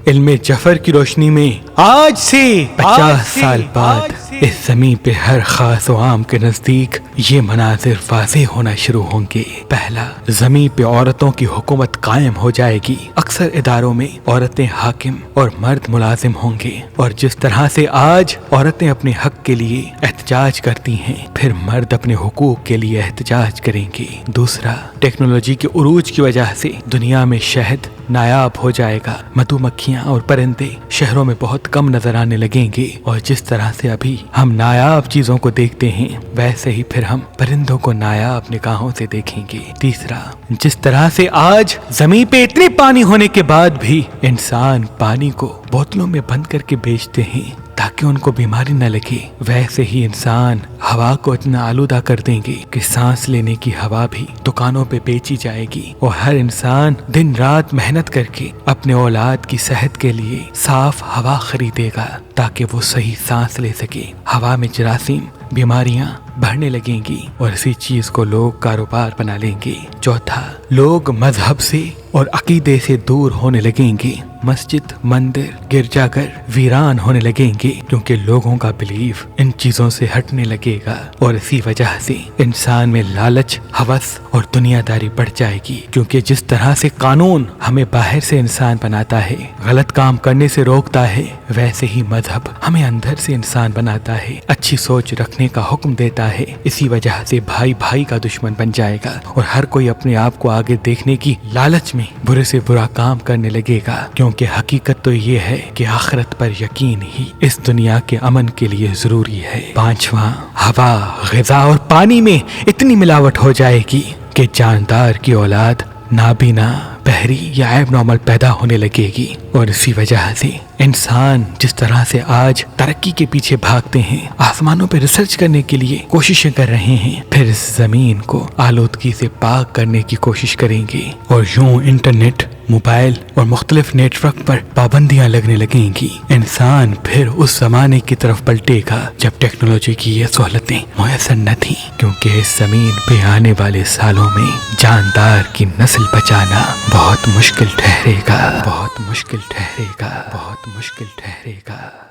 علم جعفر کی روشنی میں آج سے 50 سال بعد اس زمین پہ ہر خاص و عام کے نزدیک یہ مناظر واضح ہونا شروع ہوں گے۔ پہلا، زمین پہ عورتوں کی حکومت قائم ہو جائے گی۔ اکثر اداروں میں عورتیں حاکم اور مرد ملازم ہوں گے، اور جس طرح سے آج عورتیں اپنے حق کے لیے احتجاج کرتی ہیں، پھر مرد اپنے حقوق کے لیے احتجاج کریں گے۔ دوسرا، ٹیکنالوجی کے عروج کی وجہ سے دنیا میں شہد نایاب ہو جائے گا۔ مدھو مکھیاں اور پرندے شہروں میں بہت کم نظر آنے لگیں گے، اور جس طرح سے ابھی ہم نایاب چیزوں کو دیکھتے ہیں، ویسے ہی پھر ہم پرندوں کو نایاب نگاہوں سے دیکھیں گے۔ تیسرا، جس طرح سے آج زمین پہ اتنے پانی ہونے کے بعد بھی انسان پانی کو بوتلوں میں بند کر کے بیچتے ہیں تاکہ ان کو بیماری نہ لگے، ویسے ہی انسان ہوا کو اتنا آلودہ کر دیں گے کہ سانس لینے کی ہوا بھی دکانوں پہ بیچی جائے گی، اور ہر انسان دن رات محنت کر کے اپنے اولاد کی صحت کے لیے صاف ہوا خریدے گا تاکہ وہ صحیح سانس لے سکے۔ ہوا میں جراثیم، بیماریاں بڑھنے لگیں گی، اور اسی چیز کو لوگ کاروبار بنا لیں گے۔ چوتھا، لوگ مذہب سے اور عقیدے سے دور ہونے لگیں گے۔ مسجد، مندر، گرجا گھر ویران ہونے لگیں گے کیونکہ لوگوں کا بلیف ان چیزوں سے ہٹنے لگے گا، اور اسی وجہ سے انسان میں لالچ، ہوس اور دنیا داری بڑھ جائے گی، کیونکہ جس طرح سے قانون ہمیں باہر سے انسان بناتا ہے، غلط کام کرنے سے روکتا ہے، ویسے ہی مذہب ہمیں اندر سے انسان بناتا ہے، اچھی سوچ رکھنے کا حکم دیتا ہے۔ اسی وجہ سے بھائی بھائی کا دشمن بن جائے گا، اور ہر کوئی اپنے آپ کو آگے دیکھنے کی لالچ میں برے سے برا کام کرنے لگے گا، کیونکہ حقیقت تو یہ ہے کہ آخرت پر یقین ہی اس دنیا کے امن کے لیے ضروری ہے۔ پانچواں، ہوا، غذا اور پانی میں اتنی ملاوٹ ہو جائے گی کہ جاندار کی اولاد نابینا، بہری یا ایب نارمل پیدا ہونے لگے گی، اور اسی وجہ سے انسان جس طرح سے آج ترقی کے پیچھے بھاگتے ہیں، آسمانوں پہ ریسرچ کرنے کے لیے کوششیں کر رہے ہیں، پھر اس زمین کو آلودگی سے پاک کرنے کی کوشش کریں گے، اور یوں انٹرنیٹ، موبائل اور مختلف نیٹ ورک پر پابندیاں لگنے لگیں گی۔ انسان پھر اس زمانے کی طرف پلٹے گا جب ٹیکنالوجی کی یہ سہولتیں میسر نہ تھیں، کیونکہ اس زمین پہ آنے والے سالوں میں جاندار کی نسل بچانا بہت مشکل ٹھہرے گا، بہت مشکل ٹھہرے گا، بہت مشکل ٹھہرے گا۔